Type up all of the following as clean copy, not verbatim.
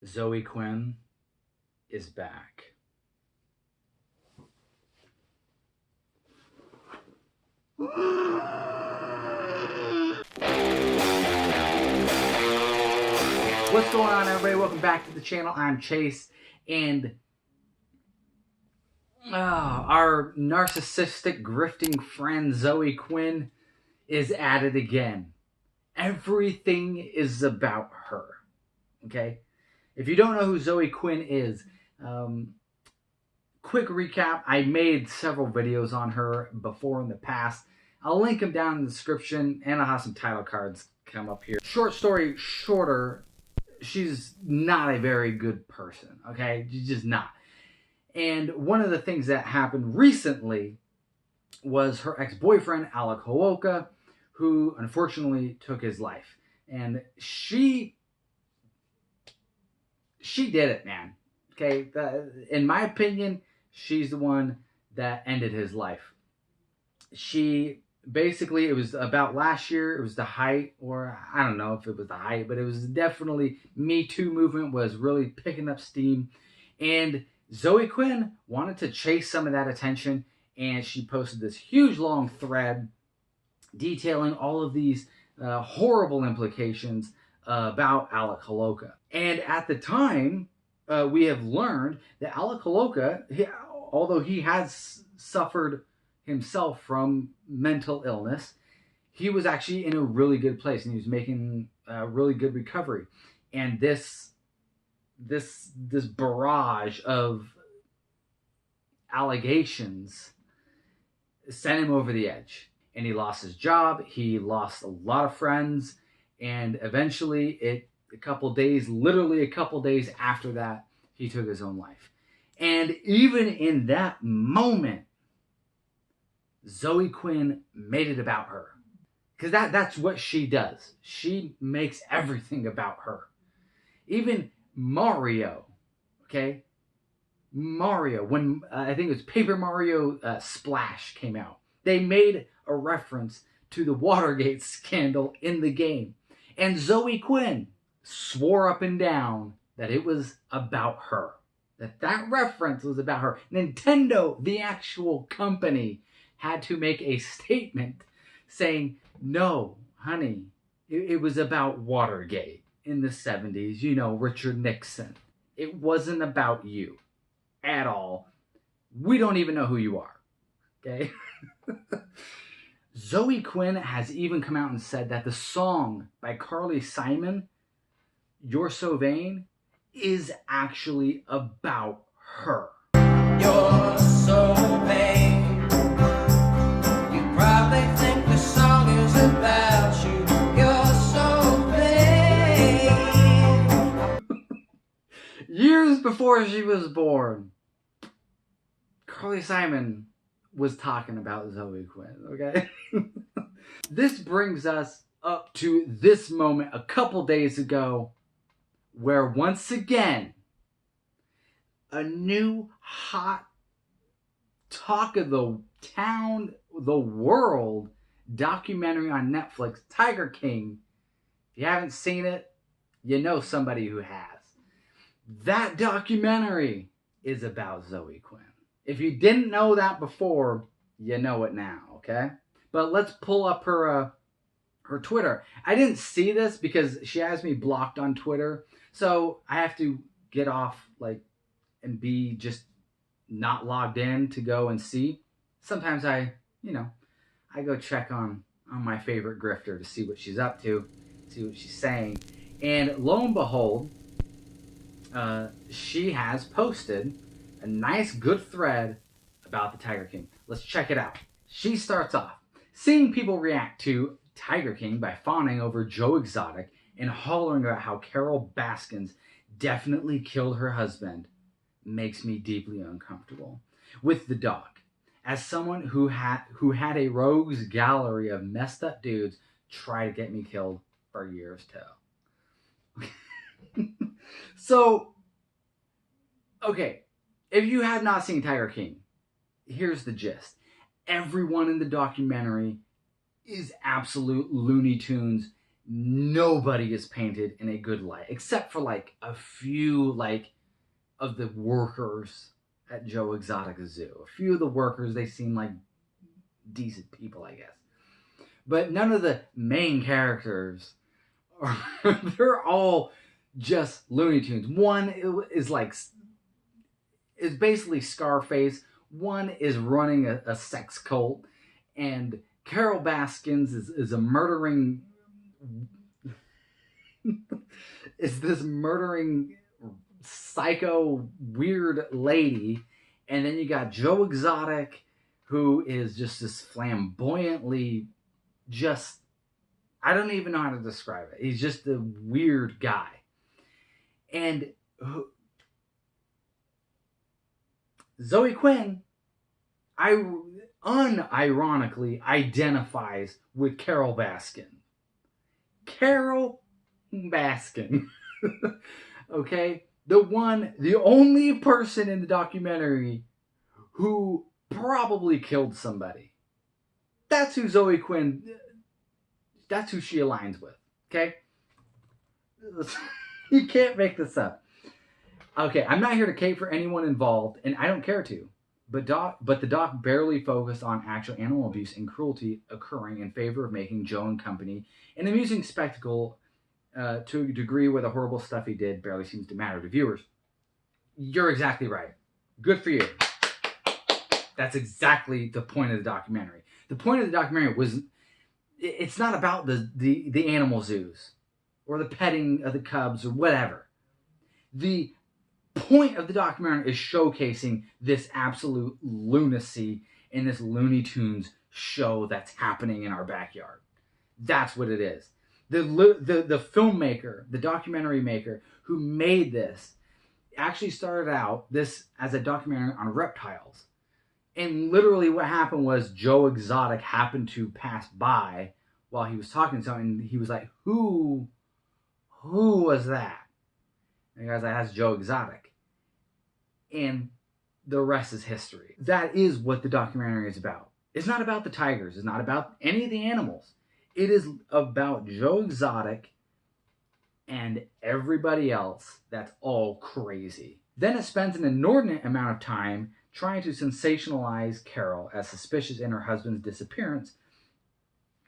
ZOE QUINN is back. What's going on, everybody? Welcome back to the channel. I'm Chase, and our narcissistic, grifting friend ZOE QUINN is at it again. Everything is about her. Okay? If you don't know who ZOE QUINN is, quick recap. I made several videos on her before in the past. I'll link them down in the description, and I'll have some title cards come up here. Short story shorter, she's not a very good person, okay? She's just not. And one of the things that happened recently was her ex-boyfriend, Alec Hooka, who unfortunately took his life. And she did it, man. Okay? In my opinion, she's the one that ended his life. She basically, it was about last year. It was the height, or I don't know if it was the height, but it was definitely Me Too movement was really picking up steam. And ZOE QUINN wanted to chase some of that attention, and she posted this huge long thread detailing all of these horrible implications about Alec Hooka. And at the time, we have learned that Alec Hooka, although he has suffered himself from mental illness, he was actually in a really good place, and he was making a really good recovery. And this barrage of allegations sent him over the edge, and he lost his job. He lost a lot of friends, and eventually, literally a couple days after that, he took his own life. And even in that moment, ZOE QUINN made it about her. Because that's what she does. She makes everything about her. Even Mario, okay? Mario, when I think it was Paper Mario Splash came out, they made a reference to the Watergate scandal in the game. And ZOE QUINN swore up and down that it was about her. That reference was about her. Nintendo, the actual company, had to make a statement saying, no, honey, it was about Watergate in the 70s. You know, Richard Nixon. It wasn't about you at all. We don't even know who you are. Okay? ZOE QUINN has even come out and said that the song by Carly Simon, You're So Vain, is actually about her. You're so vain. You probably think the song is about you. You're so vain. Years before she was born, Carly Simon was talking about ZOE QUINN, okay? This brings us up to this moment a couple days ago, where once again, a new hot talk of the town, the world documentary on Netflix, Tiger King. If you haven't seen it, you know somebody who has. That documentary is about ZOE QUINN. If you didn't know that before, you know it now, okay? But let's pull up her Twitter. I didn't see this because she has me blocked on Twitter. So I have to get off, and be just not logged in to go and see. Sometimes I go check on my favorite grifter to see what she's up to, see what she's saying. And lo and behold, she has posted a nice, good thread about the Tiger King. Let's check it out. She starts off, seeing people react to Tiger King by fawning over Joe Exotic and hollering about how Carol Baskins definitely killed her husband makes me deeply uncomfortable with the dog. As someone who had a rogues gallery of messed up dudes try to get me killed for years too. So, okay, if you have not seen Tiger King, here's the gist. Everyone in the documentary is absolute Looney Tunes nobody is painted in a good light, except for like a few like of the workers at Joe Exotic's zoo. A few of the workers, they seem like decent people, I guess. But none of the main characters are, they're all just Looney Tunes. One is like, is basically Scarface. One is running a sex cult. And Carol Baskins is a murdering, is this murdering psycho weird lady. And then you got Joe Exotic, who is just this flamboyantly, just, I don't even know how to describe it. He's just a weird guy. And Zoe Quinn, unironically identifies with Carol Baskin. Carol Baskin. Okay? The only person in the documentary who probably killed somebody. That's who Zoe Quinn, that's who she aligns with. Okay? You can't make this up. Okay, I'm not here to cape for anyone involved, and I don't care to. But the doc barely focused on actual animal abuse and cruelty occurring in favor of making Joe and company an amusing spectacle to a degree where the horrible stuff he did barely seems to matter to viewers. You're exactly right. Good for you. That's exactly the point of the documentary. The point of the documentary was, it's not about the animal zoos or the petting of the cubs or whatever. The point of the documentary is showcasing this absolute lunacy in this Looney Tunes show that's happening in our backyard. That's what it is. The filmmaker, the documentary maker who made this, actually started out this as a documentary on reptiles. And literally what happened was Joe Exotic happened to pass by while he was talking to someone, and he was like, who was that? And the guy's like, that's Joe Exotic. And the rest is history. That is what the documentary is about. It's not about the tigers. It's not about any of the animals. It is about Joe Exotic and everybody else that's all crazy. Then it spends an inordinate amount of time trying to sensationalize Carol as suspicious in her husband's disappearance.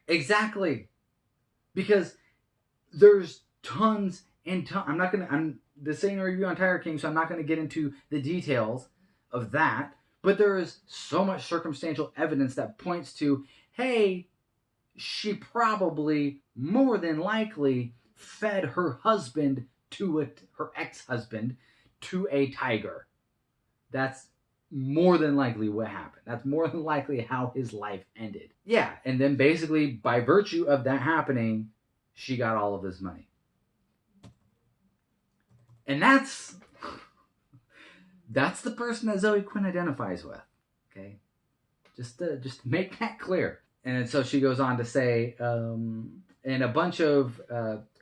Exactly. Because there's tons and tons. This ain't a review on Tiger King, so I'm not going to get into the details of that. But there is so much circumstantial evidence that points to, hey, she probably, more than likely, fed her husband her ex-husband to a tiger. That's more than likely what happened. That's more than likely how his life ended. Yeah, and then basically, by virtue of that happening, she got all of this money. And that's the person that Zoe Quinn identifies with. Okay? Just to make that clear. And so she goes on to say, and a bunch of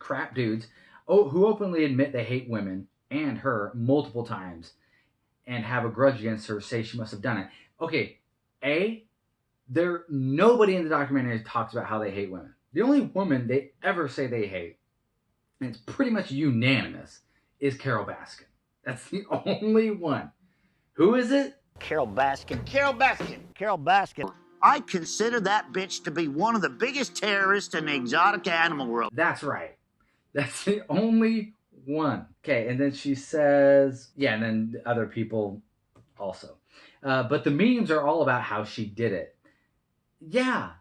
crap dudes who openly admit they hate women and her multiple times and have a grudge against her, say she must have done it. Okay, nobody in the documentary talks about how they hate women. The only woman they ever say they hate, and it's pretty much unanimous, is Carol Baskin. That's the only one. Who is it? Carol Baskin. Carol Baskin. Carol Baskin. I consider that bitch to be one of the biggest terrorists in the exotic animal world. That's right. That's the only one. Okay, and then she says, yeah, and then other people also. But the memes are all about how she did it. Yeah,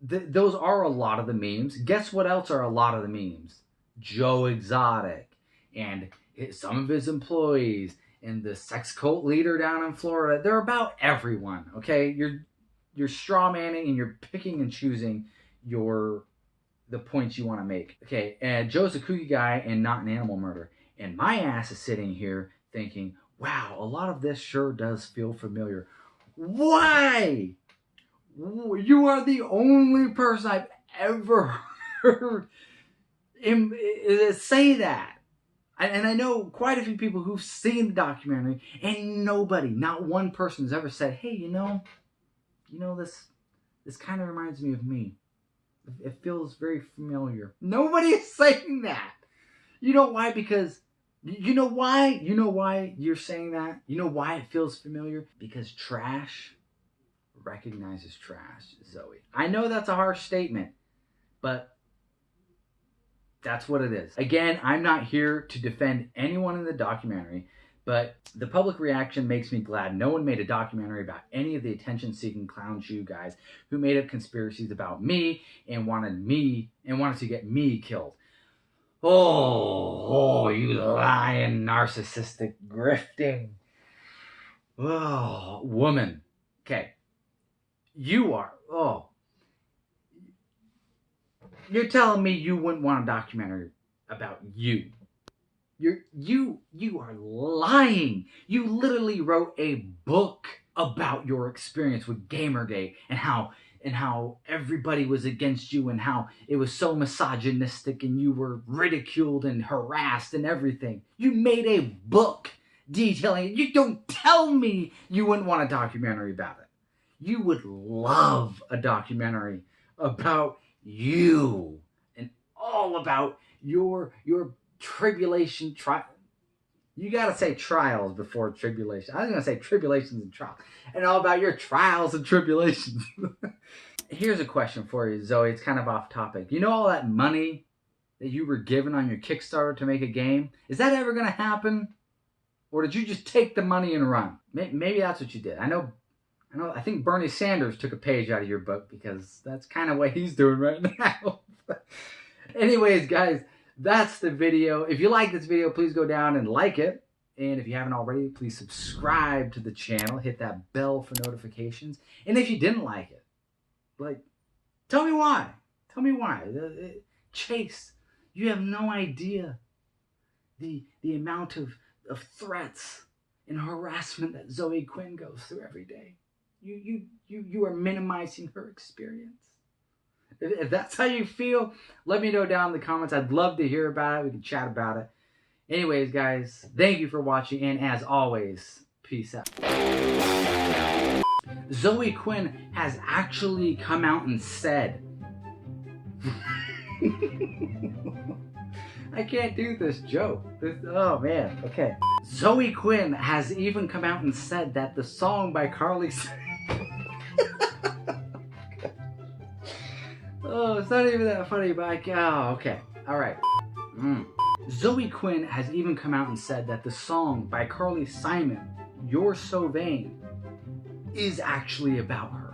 those are a lot of the memes. Guess what else are a lot of the memes? Joe Exotic and some of his employees and the sex cult leader down in Florida. They're about everyone, okay? You're straw manning and you're picking and choosing the points you want to make. Okay, and Joe's a kooky guy and not an animal murder. And my ass is sitting here thinking, wow, a lot of this sure does feel familiar. Why? You are the only person I've ever heard say that. And I know quite a few people who've seen the documentary, and nobody, not one person has ever said, hey, this kind of reminds me of me. It feels very familiar. Nobody is saying that. You know why? Because you know why? You know why you're saying that? You know why it feels familiar? Because trash recognizes trash, Zoe. I know that's a harsh statement, but that's what it is. Again, I'm not here to defend anyone in the documentary, but the public reaction makes me glad no one made a documentary about any of the attention-seeking clown shoe guys who made up conspiracies about me and wanted to get me killed. Oh, you lying, narcissistic, grifting. Oh, woman. Okay. You are. Oh. You're telling me you wouldn't want a documentary about you. You are lying. You literally wrote a book about your experience with Gamergate and how everybody was against you and how it was so misogynistic and you were ridiculed and harassed and everything. You made a book detailing it. You don't tell me you wouldn't want a documentary about it. You would love a documentary about you and all about your tribulation you gotta say trials before tribulation. I was gonna say tribulations and trials, and all about your trials and tribulations. Here's a question for you, Zoe. It's kind of off topic. You know all that money that you were given on your Kickstarter to make a game? Is that ever gonna happen, or did you just take the money and run? Maybe that's what you did. I think Bernie Sanders took a page out of your book because that's kind of what he's doing right now. Anyways, guys, that's the video. If you like this video, please go down and like it. And if you haven't already, please subscribe to the channel. Hit that bell for notifications. And if you didn't like it, like, tell me why. Tell me why. Chase, you have no idea the amount of threats and harassment that Zoe Quinn goes through every day. You are minimizing her experience. If that's how you feel, let me know down in the comments. I'd love to hear about it. We can chat about it. Anyways, guys, thank you for watching. And as always, peace out. Zoe Quinn has actually come out and said... I can't do this joke. Oh, man. Okay. Zoe Quinn has even come out and said that the song by Carly... Oh, it's not even that funny, but okay. All right. Zoe Quinn has even come out and said that the song by Carly Simon, You're So Vain, is actually about her.